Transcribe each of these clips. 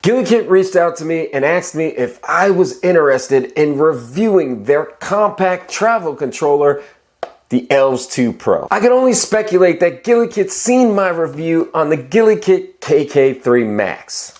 GuliKit reached out to me and asked me if I was interested in reviewing their compact travel controller, the Elves 2 Pro. I can only speculate that GuliKit's seen my review on the GuliKit KK3 Max.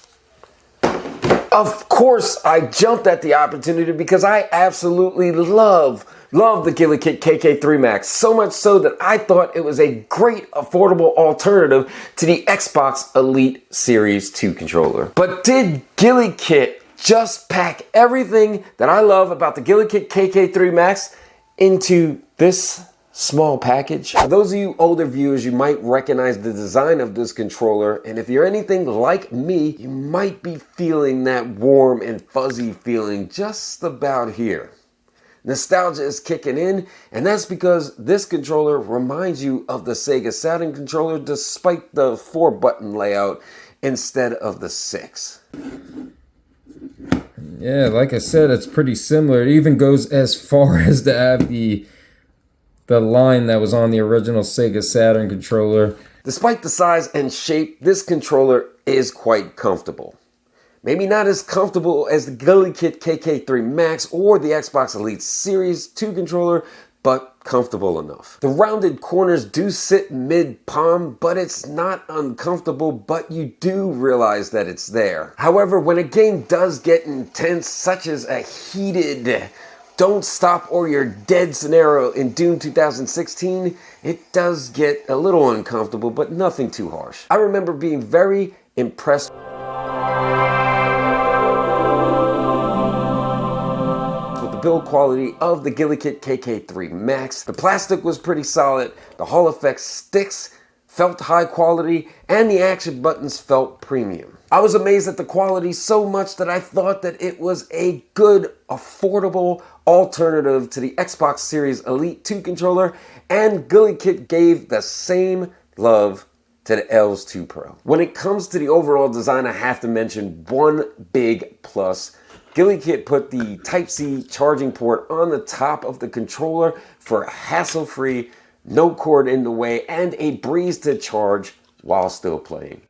Of course, I jumped at the opportunity because I absolutely love the GuliKit KK3 Max, so much so that I thought it was a great affordable alternative to the Xbox Elite Series 2 controller. But did GuliKit just pack everything that I love about the GuliKit KK3 Max into this small package? For those of you older viewers, you might recognize the design of this controller, and if you're anything like me, you might be feeling that warm and fuzzy feeling just about here. Nostalgia is kicking in, and that's because this controller reminds you of the Sega Saturn controller despite the 4-button layout instead of the 6. Yeah, like I said, it's pretty similar. It even goes as far as to have the line that was on the original Sega Saturn controller. Despite the size and shape, this controller is quite comfortable. Maybe not as comfortable as the GuliKit KK3 Max or the Xbox Elite Series 2 controller, but comfortable enough. The rounded corners do sit mid-palm, but it's not uncomfortable, but you do realize that it's there. However, when a game does get intense, such as a heated don't stop or you're dead scenario in Doom 2016, it does get a little uncomfortable, but nothing too harsh. I remember being very impressed with the build quality of the GuliKit KK3 Max. The plastic was pretty solid, the Hall effect sticks felt high quality, and the action buttons felt premium. I was amazed at the quality so much that I thought that it was a good, affordable alternative to the Xbox Series Elite 2 controller, and GuliKit gave the same love to the Elves 2 Pro. When it comes to the overall design, I have to mention one big plus. GuliKit put the Type-C charging port on the top of the controller for hassle-free, no cord in the way, and a breeze to charge while still playing.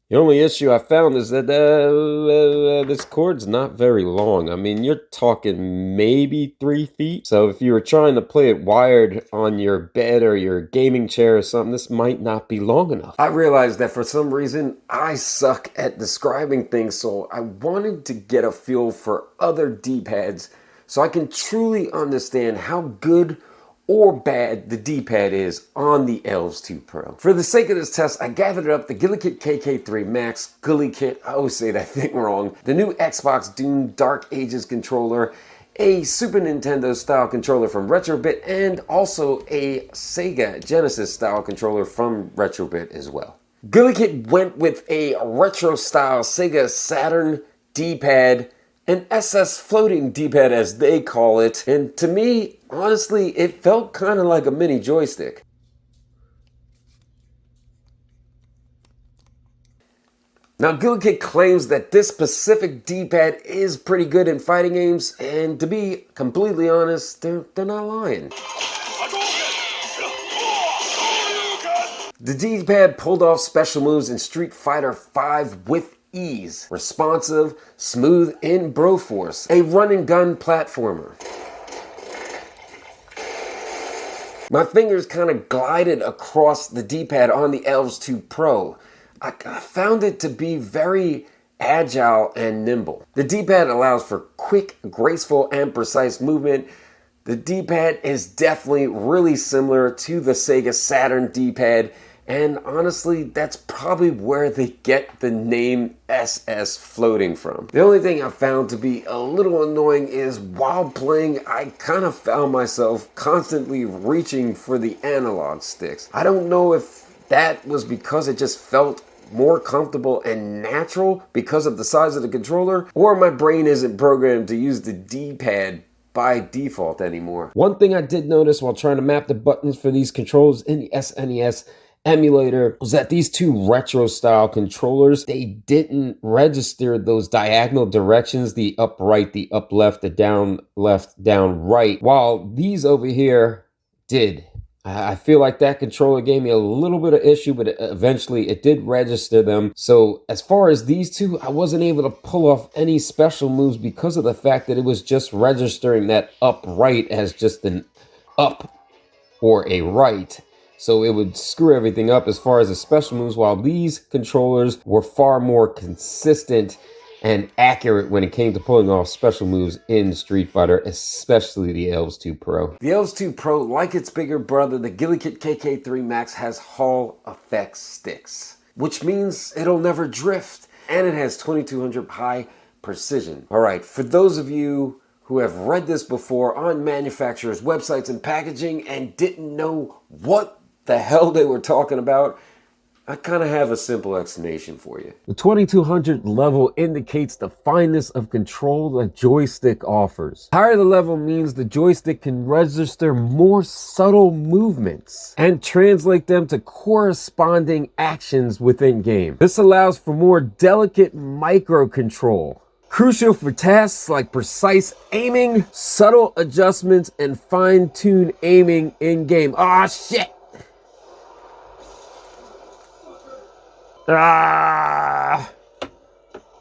The only issue I found is that this cord's not very long. I mean, you're talking maybe 3 feet. So if you were trying to play it wired on your bed or your gaming chair or something, this might not be long enough. I realized that for some reason, I suck at describing things, so I wanted to get a feel for other D-pads so I can truly understand how good or bad the D-pad is on the Elves 2 Pro. For the sake of this test, I gathered up the GuliKit KK3 Max, GuliKit, I always say that thing wrong, the new Xbox Doom Dark Ages controller, a Super Nintendo style controller from Retrobit, and also a Sega Genesis style controller from Retrobit as well. GuliKit went with a retro style Sega Saturn D-pad, an SS floating D-pad as they call it, and to me, honestly, it felt kind of like a mini joystick. Now, GuliKit claims that this specific D-pad is pretty good in fighting games, and to be completely honest, they're not lying. The D-pad pulled off special moves in Street Fighter V with ease, responsive, smooth in Broforce, a run-and-gun platformer. My fingers kind of glided across the D-pad on the Elves 2 Pro. I found it to be very agile and nimble. The D-pad allows for quick, graceful, and precise movement. The D-pad is definitely really similar to the Sega Saturn D-pad, and honestly, that's probably where they get the name SS floating from. The only thing I found to be a little annoying is while playing, I kind of found myself constantly reaching for the analog sticks. I don't know if that was because it just felt more comfortable and natural because of the size of the controller, or my brain isn't programmed to use the D-pad by default anymore. One thing I did notice while trying to map the buttons for these controls in the SNES emulator was that these two retro style controllers, they didn't register those diagonal directions, the up right, the up left, the down left, down right, while these over here did. I feel like that controller gave me a little bit of issue, but eventually it did register them. So as far as these two, I wasn't able to pull off any special moves because of the fact that it was just registering that upright as just an up or a right. So it would screw everything up as far as the special moves, while these controllers were far more consistent and accurate when it came to pulling off special moves in Street Fighter, especially the Elves 2 Pro. The Elves 2 Pro, like its bigger brother, the GuliKit KK3 Max, has Hall effect sticks, which means it'll never drift, and it has 2200 high precision. All right, for those of you who have read this before on manufacturers' websites and packaging and didn't know what the hell they were talking about, I kind of have a simple explanation for you. The 2200 level indicates the fineness of control the joystick offers. Higher the level means the joystick can register more subtle movements and translate them to corresponding actions within game. This allows for more delicate micro control, crucial for tasks like precise aiming, subtle adjustments, and fine-tuned aiming in game. Ah, shit!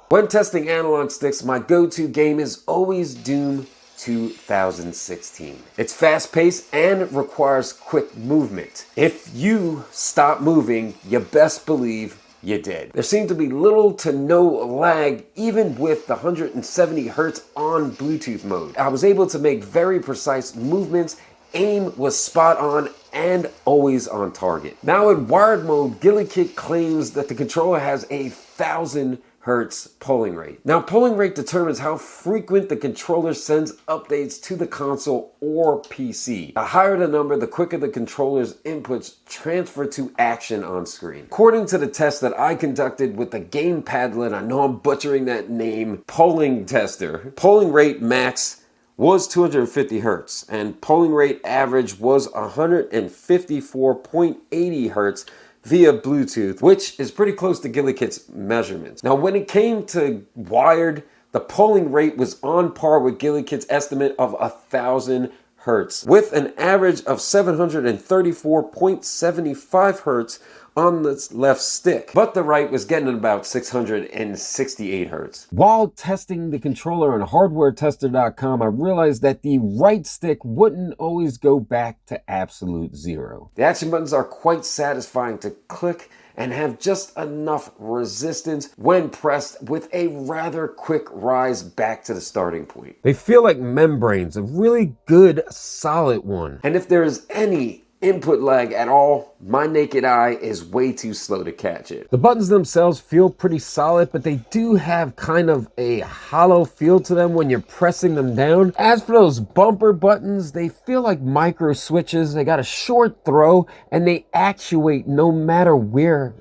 When testing analog sticks, my go-to game is always Doom 2016. It's fast-paced and requires quick movement. If you stop moving, you best believe you're dead. There seemed to be little to no lag even with the 170 Hz on Bluetooth mode. I was able to make very precise movements. Aim was spot on and always on target. Now in wired mode, GuliKit claims that the controller has a 1000 Hertz polling rate. Now polling rate determines how frequent the controller sends updates to the console or PC. The higher the number, the quicker the controller's inputs transfer to action on screen. According to the test that I conducted with the Game Padlet, I know I'm butchering that name, polling tester, polling rate max was 250 Hertz, and polling rate average was 154.80 Hertz via Bluetooth, which is pretty close to GuliKit's measurements. Now, when it came to wired, the polling rate was on par with GuliKit's estimate of 1000 Hertz, with an average of 734.75 Hertz on the left stick, but the right was getting about 668 Hertz. While testing the controller on hardwaretester.com, I realized that the right stick wouldn't always go back to absolute zero. The action buttons are quite satisfying to click and have just enough resistance when pressed, with a rather quick rise back to the starting point. They feel like membranes, a really good, solid one. And if there is any input lag at all, my naked eye is way too slow to catch it. The buttons themselves feel pretty solid, but they do have kind of a hollow feel to them when you're pressing them down. As for those bumper buttons, they feel like micro switches. They got a short throw and they actuate no matter where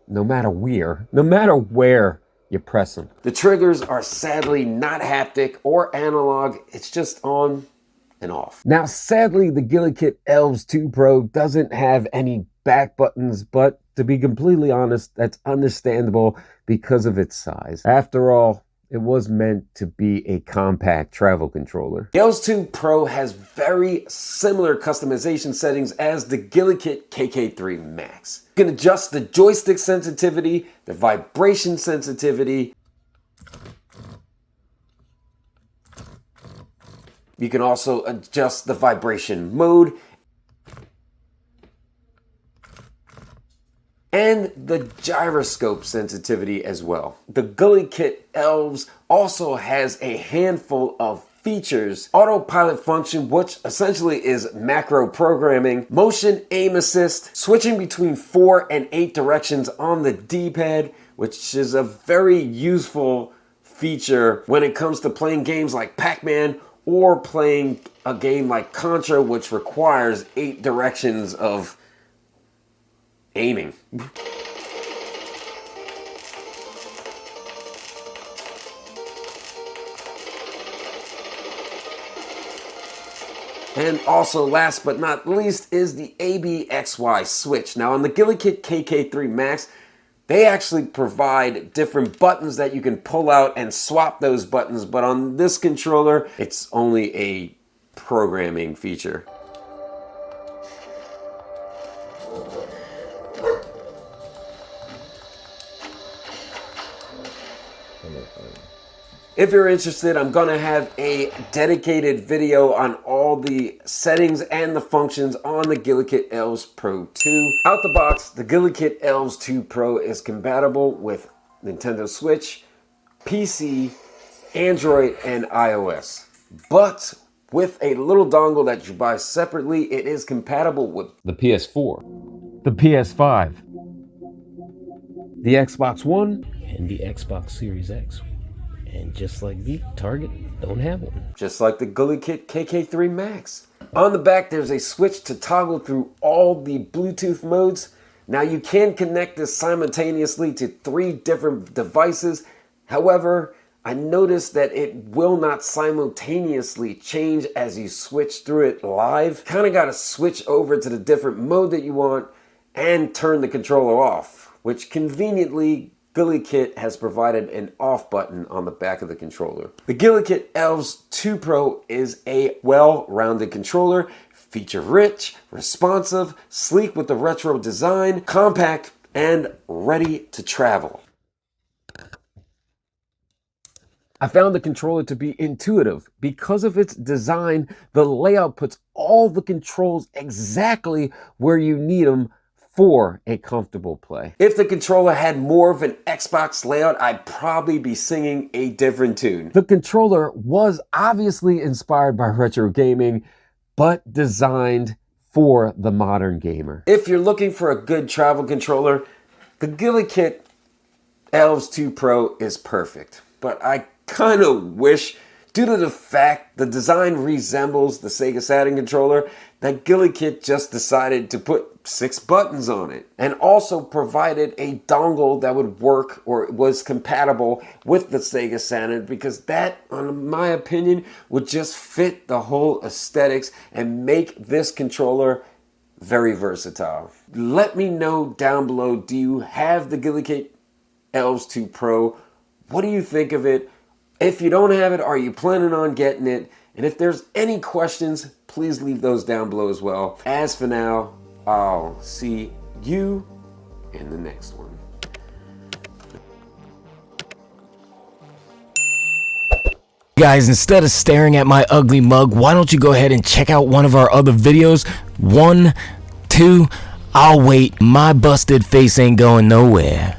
you press them. The triggers are sadly not haptic or analog. It's just on and off. Now, sadly, the GuliKit Elves 2 Pro doesn't have any back buttons, but to be completely honest, that's understandable because of its size. After all, it was meant to be a compact travel controller. The Elves 2 Pro has very similar customization settings as the GuliKit KK3 Max. You can adjust the joystick sensitivity, the vibration sensitivity. You can also adjust the vibration mode and the gyroscope sensitivity as well. The GuliKit Elves also has a handful of features: autopilot function, which essentially is macro programming, motion aim assist, switching between 4 and 8 directions on the D-pad, which is a very useful feature when it comes to playing games like Pac-Man or playing a game like Contra, which requires 8 directions of aiming. And also, last but not least, is the ABXY switch. Now, on the GuliKit KK3 Max, they actually provide different buttons that you can pull out and swap those buttons, but on this controller, it's only a programming feature. If you're interested, I'm gonna have a dedicated video on all the settings and the functions on the GuliKit Elves Pro 2. Out the box, the GuliKit Elves 2 Pro is compatible with Nintendo Switch, PC, Android, and iOS. But with a little dongle that you buy separately, it is compatible with the PS4, the PS5, the Xbox One, and the Xbox Series X. And just like the Target, don't have one. Just like the GuliKit KK3 Max. On the back, there's a switch to toggle through all the Bluetooth modes. Now you can connect this simultaneously to 3 different devices. However, I noticed that it will not simultaneously change as you switch through it live. Kind of got to switch over to the different mode that you want and turn the controller off, which conveniently GuliKit has provided an off button on the back of the controller. The GuliKit Elves 2 Pro is a well-rounded controller, feature-rich, responsive, sleek with the retro design, compact, and ready to travel. I found the controller to be intuitive. Because of its design, the layout puts all the controls exactly where you need them for a comfortable play. If the controller had more of an Xbox layout, I'd probably be singing a different tune. The controller was obviously inspired by retro gaming, but designed for the modern gamer. If you're looking for a good travel controller, the GuliKit Elves 2 Pro is perfect. But I kind of wish, due to the fact the design resembles the Sega Saturn controller, that GuliKit just decided to put 6 buttons on it and also provided a dongle that would work or was compatible with the Sega Saturn, because that, in my opinion, would just fit the whole aesthetics and make this controller very versatile. Let me know down below, do you have the GuliKit Elves 2 Pro? What do you think of it? If you don't have it, are you planning on getting it? And if there's any questions, please leave those down below as well. As for now, I'll see you in the next one. Guys, instead of staring at my ugly mug, why don't you go ahead and check out one of our other videos? 1, 2, I'll wait. My busted face ain't going nowhere.